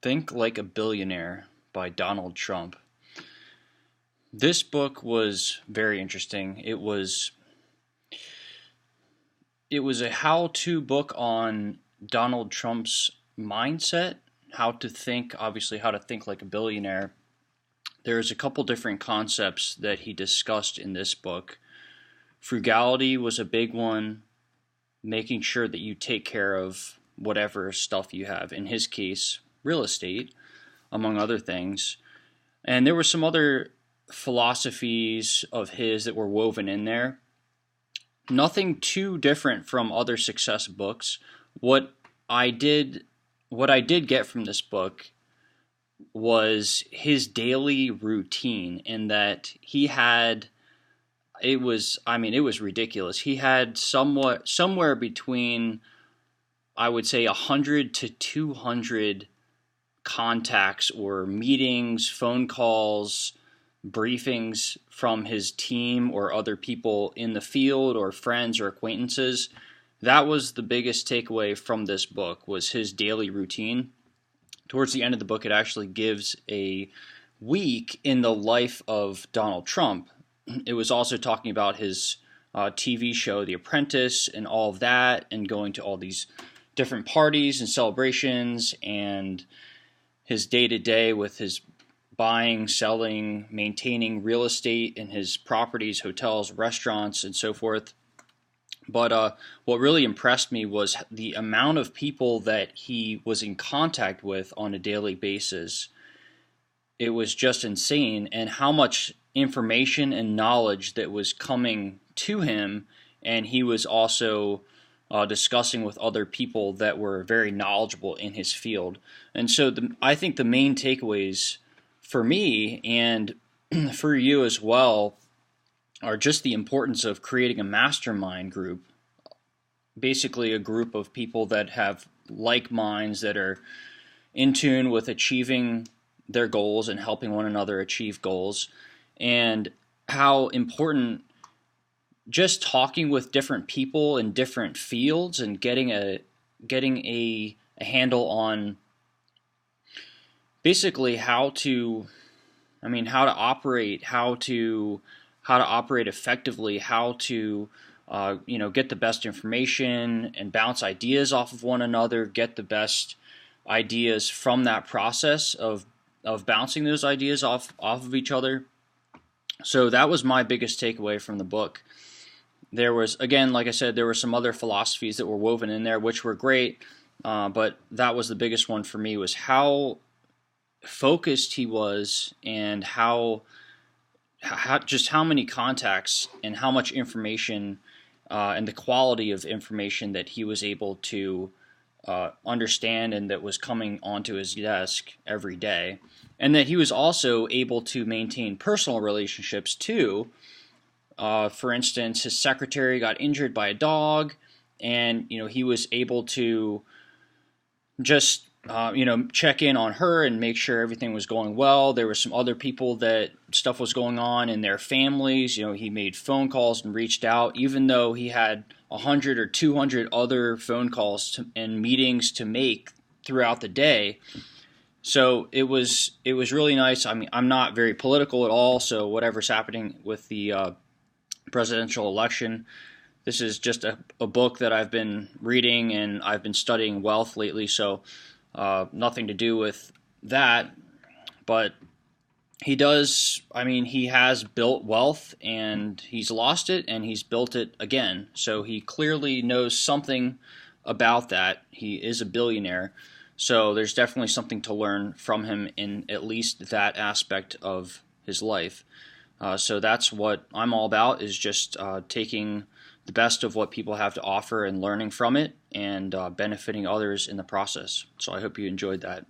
Think Like a Billionaire by Donald Trump. This book was very interesting. It was a how-to book on Donald Trump's mindset, obviously how to think like a billionaire. There's a couple different concepts that he discussed in this book. Frugality was a big one, making sure that you take care of whatever stuff you have. In his case, real estate, among other things. And there were some other philosophies of his that were woven in there. Nothing too different from other success books. What I did get from this book was his daily routine, in that he had it was ridiculous. He had somewhere between, I would say, 100 to 200 contacts or meetings, phone calls, briefings from his team or other people in the field or friends or acquaintances. That was the biggest takeaway from this book, was his daily routine. Towards the end of the book, it actually gives a week in the life of Donald Trump. It was also talking about his TV show, The Apprentice, and all of that, and going to all these different parties and celebrations, and his day-to-day with his buying, selling, maintaining real estate in his properties, hotels, restaurants, and so forth. But what really impressed me was the amount of people that he was in contact with on a daily basis. It was just insane, and how much information and knowledge that was coming to him, and he was also discussing with other people that were very knowledgeable in his field. And so I think the main takeaways for me and for you as well are just the importance of creating a mastermind group, basically a group of people that have like minds, that are in tune with achieving their goals and helping one another achieve goals, and how important just talking with different people in different fields and getting a handle on basically how to operate, how to operate effectively, how to get the best information and bounce ideas off of one another, get the best ideas from that process of bouncing those ideas off of each other. So that was my biggest takeaway from the book. There was, again, like I said, there were some other philosophies that were woven in there, which were great, but that was the biggest one for me, was how focused he was, and how many contacts and how much information and the quality of information that he was able to understand, and that was coming onto his desk every day. And that he was also able to maintain personal relationships too. For instance, his secretary got injured by a dog, and he was able to just check in on her and make sure everything was going well. There were some other people that stuff was going on in their families. He made phone calls and reached out, even though he had 100 or 200 other phone calls and meetings to make throughout the day. So it was really nice. I mean, I'm not very political at all, so whatever's happening with the presidential election, this is just a book that I've been reading, and I've been studying wealth lately, so nothing to do with that. But he has built wealth, and he's lost it, and he's built it again. So he clearly knows something about that. He is a billionaire. So there's definitely something to learn from him in at least that aspect of his life. So that's what I'm all about, is just taking the best of what people have to offer and learning from it, and benefiting others in the process. So I hope you enjoyed that.